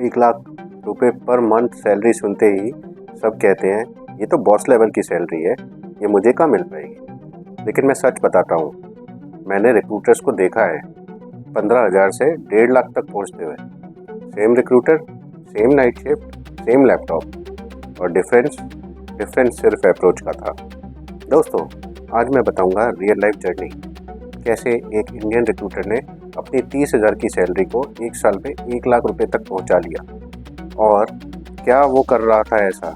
1 लाख रुपए per month salary सुनते ही सब कहते हैं ये तो बॉस लेवल की सैलरी है, ये मुझे कहाँ मिल पाएगी। लेकिन मैं सच बताता हूँ, मैंने रिक्रूटर्स को देखा है 15,000 से 1.5 लाख तक पहुँचते हुए। Same recruiter, same night shift, same laptop, और डिफरेंस सिर्फ अप्रोच का था। दोस्तों, आज मैं बताऊंगा रियल लाइफ जर्नी, कैसे एक इंडियन रिक्रूटर ने अपनी 30,000 की सैलरी को 1 साल में 1 लाख रुपए तक पहुंचा लिया, और क्या वो कर रहा था ऐसा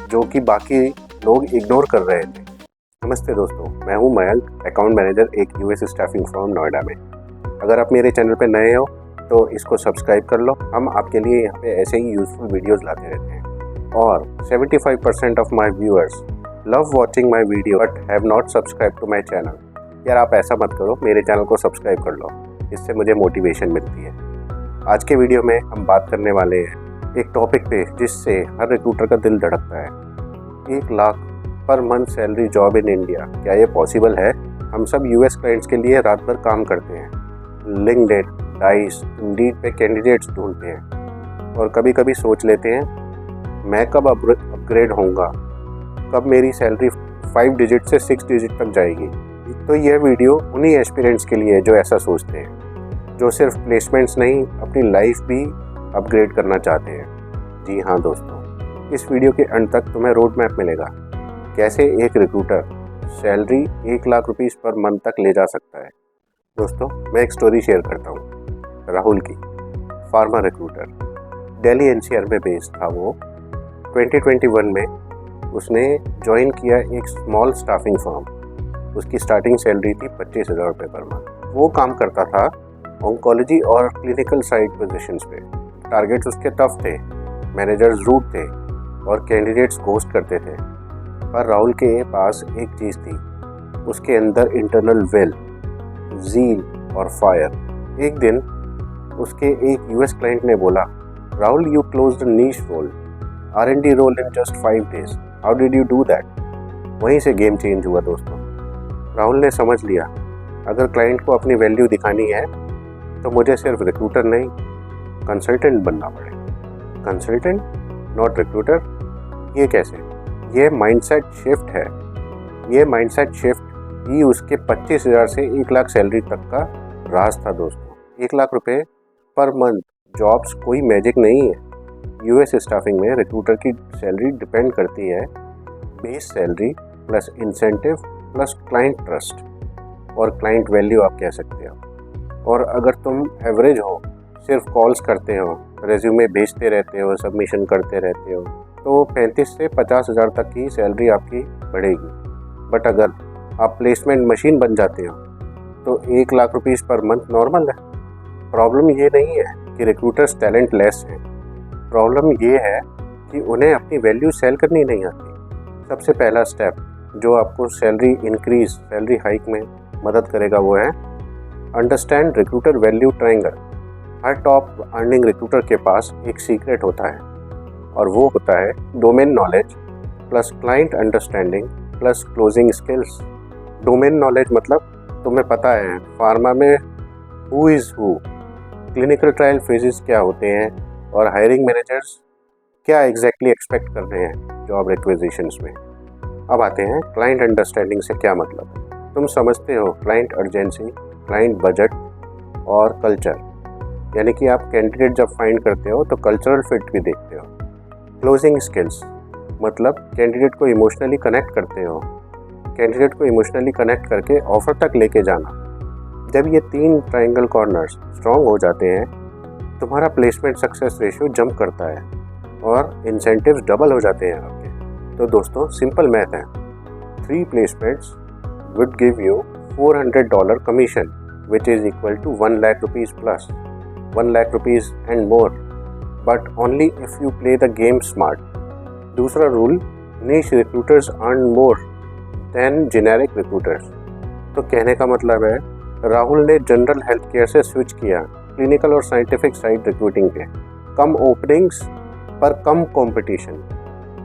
जो कि बाकी लोग इग्नोर कर रहे थे। नमस्ते दोस्तों, मैं हूं मयंक, अकाउंट मैनेजर एक यूएस स्टाफिंग फर्म नोएडा में। अगर आप मेरे चैनल पे नए हो तो इसको सब्सक्राइब कर लो। हम आपके लिए यहाँ पे ऐसे ही यूजफुल वीडियोस लाते रहते हैं। और 75% of my viewers love watching my video but have not subscribe to my channel. यार आप ऐसा मत करो, मेरे चैनल को सब्सक्राइब कर लो, इससे मुझे मोटिवेशन मिलती है। आज के वीडियो में हम बात करने वाले हैं एक टॉपिक पे जिससे हर रिक्रूटर का दिल धड़कता है। 1 lakh per month salary job in India, क्या ये पॉसिबल है? हम सब यूएस क्लाइंट्स के लिए रात भर काम करते हैं, लिंक्डइन, डाइस, इंडीड पे कैंडिडेट्स ढूंढते हैं, और कभी कभी सोच लेते हैं मैं कब अपग्रेड होऊंगा, कब मेरी सैलरी 5 डिजिट से 6 डिजिट तक जाएगी। तो यह वीडियो उन्हीं एस्पिरेंट्स के लिए जो ऐसा सोचते हैं, जो सिर्फ प्लेसमेंट्स नहीं अपनी लाइफ भी अपग्रेड करना चाहते हैं। जी हाँ दोस्तों, इस वीडियो के अंत तक तुम्हें रोड मैप मिलेगा, कैसे एक recruiter salary 1 lakh rupees per month तक ले जा सकता है। दोस्तों, मैं एक स्टोरी शेयर करता हूँ राहुल की। फार्मा रिक्रूटर, दिल्ली एनसीआर में बेस्ड था वो। 2021 में उसने ज्वाइन किया एक स्मॉल स्टाफिंग फर्म। उसकी स्टार्टिंग सैलरी थी 25,000 रुपये पर मंथ। वो काम करता था ऑन्कोलॉजी और क्लिनिकल साइड पोजीशंस पे। टारगेट्स उसके टफ थे, मैनेजर्स रूड थे, और कैंडिडेट्स घोस्ट करते थे। पर राहुल के पास एक चीज़ थी, उसके अंदर इंटरनल विल, ज़ील और फायर। एक दिन उसके एक यूएस क्लाइंट ने बोला, Rahul you closed a niche role, R&D role in just 5 days, how did you do that? वहीं से गेम चेंज हुआ दोस्तों। राहुल ने समझ लिया, अगर क्लाइंट को अपनी वैल्यू दिखानी है तो मुझे सिर्फ रिक्रूटर नहीं, कंसल्टेंट बनना पड़ेगा। Consultant, not recruiter? ये कैसे? ये माइंडसेट शिफ्ट है। ये माइंडसेट शिफ्ट ही उसके 25,000 से 1 लाख सैलरी तक का राज था दोस्तों। 1 लाख रुपए पर मंथ जॉब्स कोई मैजिक नहीं है। यूएस स्टाफिंग में रिक्रूटर की सैलरी डिपेंड करती है base salary plus incentive plus client trust और क्लाइंट वैल्यू आप कह सकते हो। और अगर तुम एवरेज हो, सिर्फ कॉल्स करते हो, रेज्यूमे भेजते रहते हो, सबमिशन करते रहते हो, तो 35 से 50,000 तक की सैलरी आपकी बढ़ेगी। बट अगर आप प्लेसमेंट मशीन बन जाते हो तो 1 lakh rupees per month normal है। प्रॉब्लम ये नहीं है कि रिक्रूटर्स टैलेंट लेस हैं, प्रॉब्लम ये है कि उन्हें अपनी वैल्यू सेल करनी नहीं आती। सबसे पहला स्टेप जो आपको सैलरी हाइक में मदद करेगा वो है अंडरस्टैंड रिक्रूटर वैल्यू ट्रायंगल। हर टॉप अर्निंग रिक्रूटर के पास एक सीक्रेट होता है, और वो होता है domain knowledge plus client understanding plus closing skills. Domain knowledge मतलब तुम्हें पता है फार्मा में who is who, clinical trial phases क्या होते हैं, और हायरिंग मैनेजर्स क्या एग्जैक्टली एक्सपेक्ट कर रहे हैं जॉब रिक्वेजिशंस में। अब आते हैं क्लाइंट अंडरस्टैंडिंग से क्या मतलब। तुम समझते हो क्लाइंट अर्जेंसी, क्लाइंट बजट और कल्चर, यानी कि आप कैंडिडेट जब फाइंड करते हो तो कल्चरल फिट भी देखते हो। क्लोजिंग स्किल्स मतलब कैंडिडेट को इमोशनली कनेक्ट करते हो, कैंडिडेट को इमोशनली कनेक्ट करके ऑफर तक लेके जाना। जब ये 3 ट्रायंगल कॉर्नर्स स्ट्रॉन्ग हो जाते हैं, तुम्हारा प्लेसमेंट सक्सेस रेशियो जंप करता है और इंसेंटिव्स डबल हो जाते हैं आपके। तो दोस्तों, सिंपल मैथ है, 3 placements would give you $400 commission, which is equal to 1 lakh rupees plus 1 lakh rupees and more, but only if you play the game smart. दूसरा rule, niche recruiters earn more than generic recruiters। तो कहने का मतलब है राहुल ने general health care से switch किया clinical और साइंटिफिक साइड रिक्रूटिंग पे। कम ओपनिंग्स पर कम competition,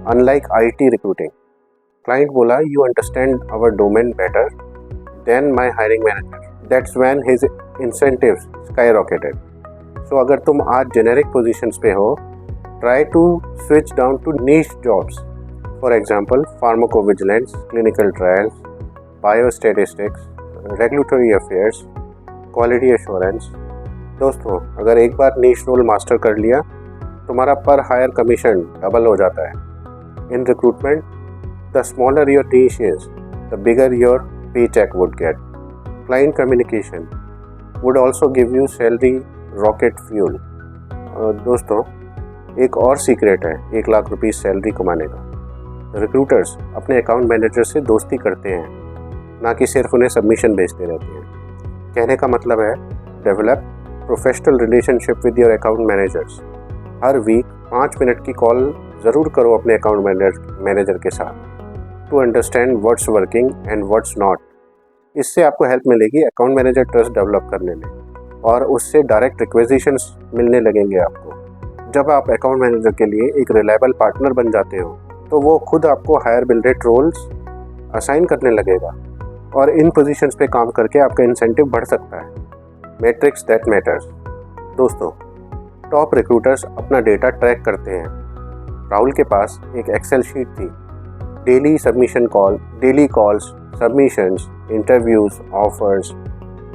unlike IT recruiting. Client बोला, you understand our domain better than my hiring manager, that's when his incentives skyrocketed. So अगर तुम आज जेनेरिक पोजीशंस पे हो Try to switch down to niche jobs. For example, pharmacovigilance, clinical trials, biostatistics, regulatory affairs, quality assurance. दोस्तों, अगर एक बार niche role master कर लिया, तुम्हारा per hire commission डबल हो जाता है. In recruitment, the smaller your niche is, the bigger your paycheck would get. Client communication would also give you salary rocket fuel. दोस्तों, एक और सीक्रेट है 1 लाख रुपीस सैलरी कमाने का. रिक्रूटर्स अपने अकाउंट मैनेजर से दोस्ती करते हैं, ना कि सिर्फ उन्हें सबमिशन भेजते रहते हैं. कहने का मतलब है, develop professional relationship with your account managers. हर वीक 5 मिनट की कॉल ज़रूर करो अपने अकाउंट मैनेजर के साथ to understand what's working and what's not. इससे आपको हेल्प मिलेगी अकाउंट मैनेजर ट्रस्ट डेवलप करने में, और उससे डायरेक्ट रिक्वेजिशंस मिलने लगेंगे आपको. जब आप अकाउंट मैनेजर के लिए एक रिलायबल पार्टनर बन जाते हो, तो वो खुद आपको higher bill rate roles assign करने लगेगा, और इन पोजीशंस पे काम करके आपका इंसेंटिव बढ़ सकता है. Matrix that matters. दोस्तों, टॉप रिक्रूटर्स अपना डेटा ट्रैक करते हैं. राहुल के पास एक एक्सेल शीट थी. Daily daily calls, submissions, interviews, offers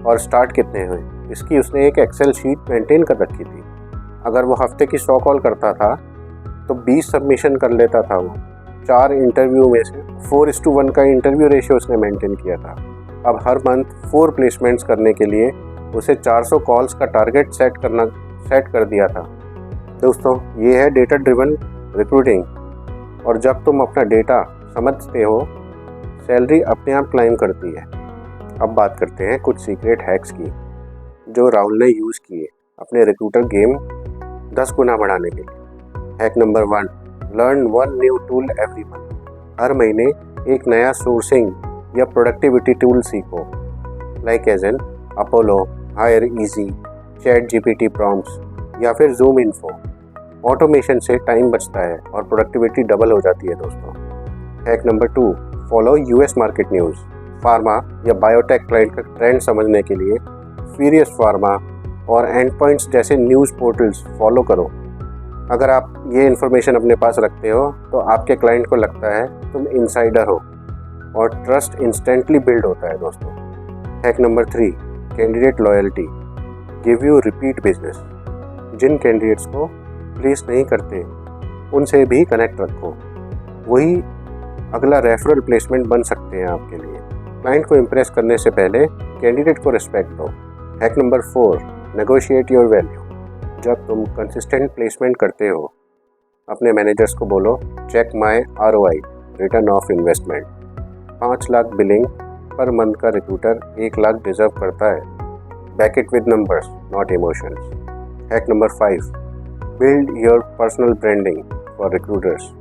और स्टार्ट कितने हुए, इसकी उसने एक एक्सेल शीट मेंटेन कर रखी थी. अगर वो हफ्ते की 100 कॉल करता था तो 20 सबमिशन कर लेता था. वो 4 इंटरव्यू में से 4:1 का इंटरव्यू रेशियो उसने मेंटेन किया था. अब हर मंथ 4 प्लेसमेंट्स करने के लिए उसे 400 कॉल्स का टारगेट सेट कर दिया था. दोस्तों, ये है डेटा ड्रिवन रिक्रूटिंग. और जब तुम अपना डेटा समझते हो, सैलरी अपने आप क्लाइम करती है. अब बात करते हैं कुछ सीक्रेट हैक्स की जो राहुल ने यूज़ किए अपने रिक्रूटर गेम 10 गुना बढ़ाने के लिए. Hack number 1, learn 1 new tool every month. हर महीने एक नया सोर्सिंग या प्रोडक्टिविटी टूल सीखो, like as an Apollo, HireEZ, ChatGPT prompts या फिर जूम इन्फो. ऑटोमेशन से टाइम बचता है और प्रोडक्टिविटी डबल हो जाती है दोस्तों. Hack number 2, follow US market news. Pharma या बायोटेक क्लाइंट का ट्रेंड समझने के लिए फीरियस फार्मा और एंड पॉइंट्स जैसे न्यूज़ पोर्टल्स फॉलो करो. अगर आप ये इन्फॉर्मेशन अपने पास रखते हो तो आपके क्लाइंट को लगता है तुम इनसाइडर हो, और ट्रस्ट इंस्टेंटली बिल्ड होता है दोस्तों. Hack number 3, candidate loyalty give you repeat business. जिन कैंडिडेट्स को प्लेस नहीं करते उनसे भी कनेक्ट रखो, वही अगला रेफरल प्लेसमेंट बन सकते हैं आपके लिए. क्लाइंट को इम्प्रेस करने से पहले कैंडिडेट को रिस्पेक्ट दो. Hack number 4, negotiate your value. जब तुम कंसिस्टेंट प्लेसमेंट करते हो, अपने मैनेजर्स को बोलो, check my ROI, return of investment. 5 lakh billing पर मंथ का रिक्रूटर 1 लाख डिजर्व करता है. Back it with numbers, not emotions. Hack number 5, build your personal branding for recruiters.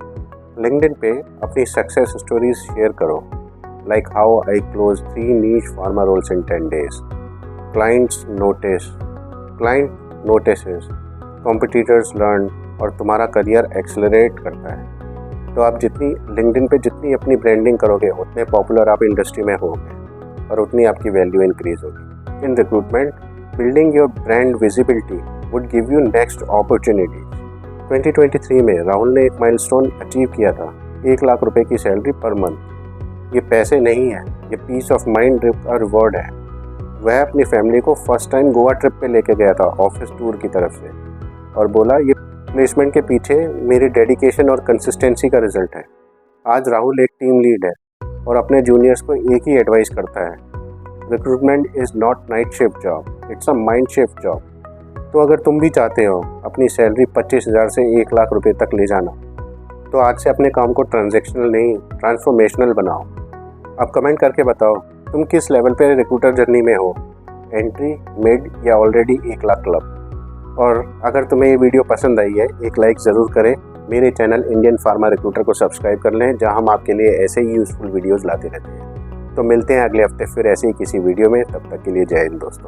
LinkedIn पे अपनी सक्सेस स्टोरीज शेयर करो, like how I close 3 niche pharma roles in 10 days. Client notices, competitors learn, और तुम्हारा career accelerate करता है. तो आप जितनी अपनी ब्रांडिंग करोगे, उतने पॉपुलर आप इंडस्ट्री में होगे और उतनी आपकी वैल्यू इंक्रीज होगी. इन recruitment, building your brand visibility would give you next opportunities. 2023 में राहुल ने एक माइलस्टोन अचीव किया था, 1 लाख रुपए की सैलरी पर मंथ. ये पैसे नहीं है, ये पीस ऑफ माइंड का रिवॉर्ड है. वह अपनी फैमिली को फर्स्ट टाइम गोवा ट्रिप पे लेके गया था ऑफिस टूर की तरफ से, और बोला ये प्लेसमेंट के पीछे मेरी डेडिकेशन और कंसिस्टेंसी का रिजल्ट है. आज राहुल एक टीम लीड है और अपने जूनियर्स को एक ही एडवाइस करता है, recruitment is not night shift job, it's a mind shift job. तो अगर तुम भी चाहते हो अपनी सैलरी 25,000 से 1 लाख रुपए तक ले जाना, तो आज से अपने काम को ट्रांजैक्शनल नहीं, ट्रांसफॉर्मेशनल बनाओ. अब कमेंट करके बताओ तुम किस लेवल पे रिक्रूटर जर्नी में हो, एंट्री, मिड या ऑलरेडी 1 लाख क्लब. और अगर तुम्हें ये वीडियो पसंद आई है, एक लाइक ज़रूर करें. मेरे चैनल इंडियन फार्मा रिक्रूटर को सब्सक्राइब कर लें, जहां हम आपके लिए ऐसे ही यूज़फुल वीडियोज़ लाते रहते हैं. तो मिलते हैं अगले हफ्ते फिर ऐसे ही किसी वीडियो में. तब तक के लिए जय हिंद दोस्तों.